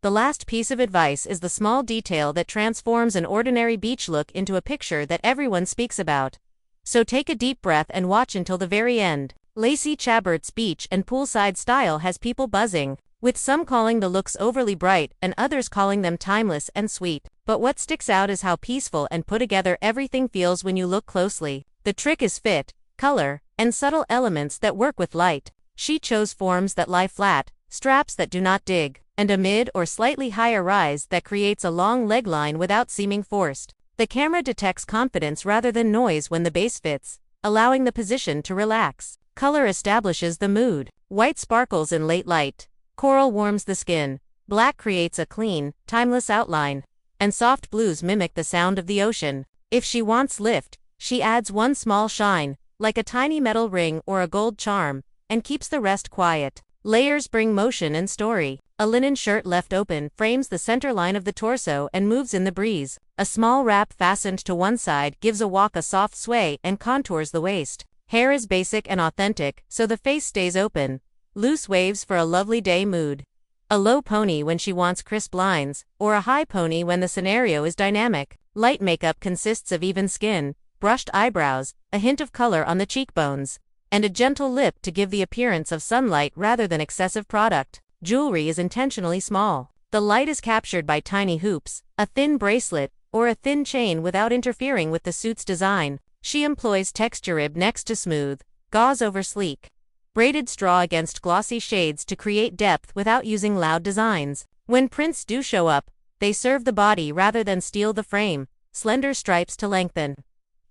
The last piece of advice is the small detail that transforms an ordinary beach look into a picture that everyone speaks about. So take a deep breath and watch until the very end. Lacey Chabert's beach and poolside style has people buzzing, with some calling the looks overly bright and others calling them timeless and sweet. But what sticks out is how peaceful and put together everything feels when you look closely. The trick is fit, color, and subtle elements that work with light. She chose forms that lie flat, straps that do not dig, and a mid or slightly higher rise that creates a long leg line without seeming forced. The camera detects confidence rather than noise when the base fits, allowing the position to relax. Color establishes the mood. White sparkles in late light. Coral warms the skin. Black creates a clean, timeless outline. And soft blues mimic the sound of the ocean. If she wants lift, she adds one small shine, like a tiny metal ring or a gold charm, and keeps the rest quiet. Layers bring motion and story. A linen shirt left open frames the center line of the torso and moves in the breeze. A small wrap fastened to one side gives a walk a soft sway and contours the waist. Hair is basic and authentic, so the face stays open. Loose waves for a lovely day mood. A low pony when she wants crisp lines, or a high pony when the scenario is dynamic. Light makeup consists of even skin, brushed eyebrows, a hint of color on the cheekbones, and a gentle lip to give the appearance of sunlight rather than excessive product. Jewelry is intentionally small. The light is captured by tiny hoops, a thin bracelet, or a thin chain without interfering with the suit's design. She employs texture rib next to smooth, gauze over sleek, braided straw against glossy shades to create depth without using loud designs. When prints do show up, they serve the body rather than steal the frame, slender stripes to lengthen.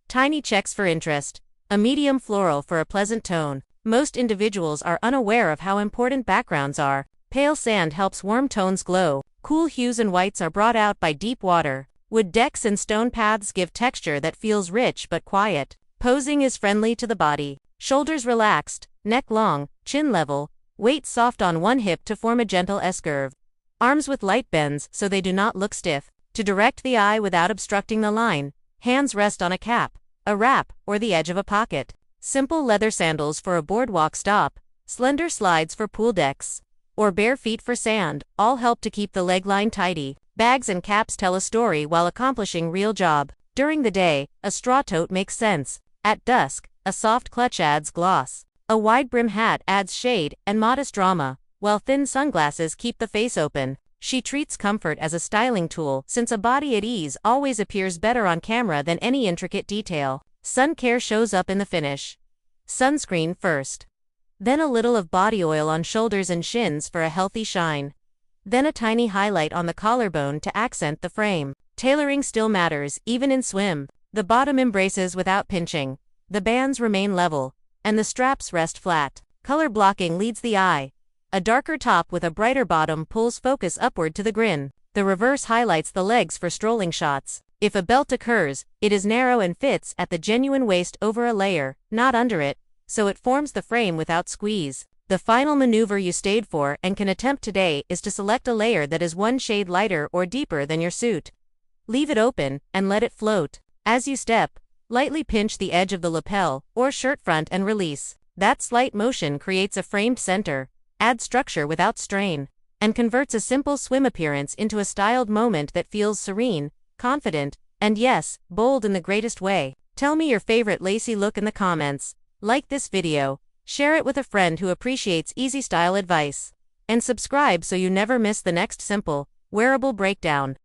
Tiny checks for interest, a medium floral for a pleasant tone. Most individuals are unaware of how important backgrounds are. Pale sand helps warm tones glow. Cool hues and whites are brought out by deep water. Wood decks and stone paths give texture that feels rich but quiet. Posing is friendly to the body. Shoulders relaxed, neck long, chin level, weight soft on one hip to form a gentle S-curve. Arms with light bends so they do not look stiff. To direct the eye without obstructing the line, hands rest on a cap, a wrap, or the edge of a pocket. Simple leather sandals for a boardwalk stop, slender slides for pool decks, or bare feet for sand, all help to keep the leg line tidy. Bags and caps tell a story while accomplishing real job. During the day, a straw tote makes sense. At dusk, a soft clutch adds gloss. A wide brim hat adds shade and modest drama, while thin sunglasses keep the face open. She treats comfort as a styling tool since a body at ease always appears better on camera than any intricate detail. Sun care shows up in the finish. Sunscreen first. Then a little of body oil on shoulders and shins for a healthy shine. Then a tiny highlight on the collarbone to accent the frame. Tailoring still matters, even in swim. The bottom embraces without pinching. The bands remain level, and the straps rest flat. Color blocking leads the eye. A darker top with a brighter bottom pulls focus upward to the grin. The reverse highlights the legs for strolling shots. If a belt occurs, it is narrow and fits at the genuine waist over a layer, not under it, so it forms the frame without squeeze. The final maneuver you stayed for and can attempt today is to select a layer that is one shade lighter or deeper than your suit. Leave it open and let it float. As you step, lightly pinch the edge of the lapel or shirt front and release. That slight motion creates a framed center, adds structure without strain, and converts a simple swim appearance into a styled moment that feels serene, confident, and yes, bold in the greatest way. Tell me your favorite Lacey look in the comments. Like this video, share it with a friend who appreciates easy style advice, and subscribe so you never miss the next simple, wearable breakdown.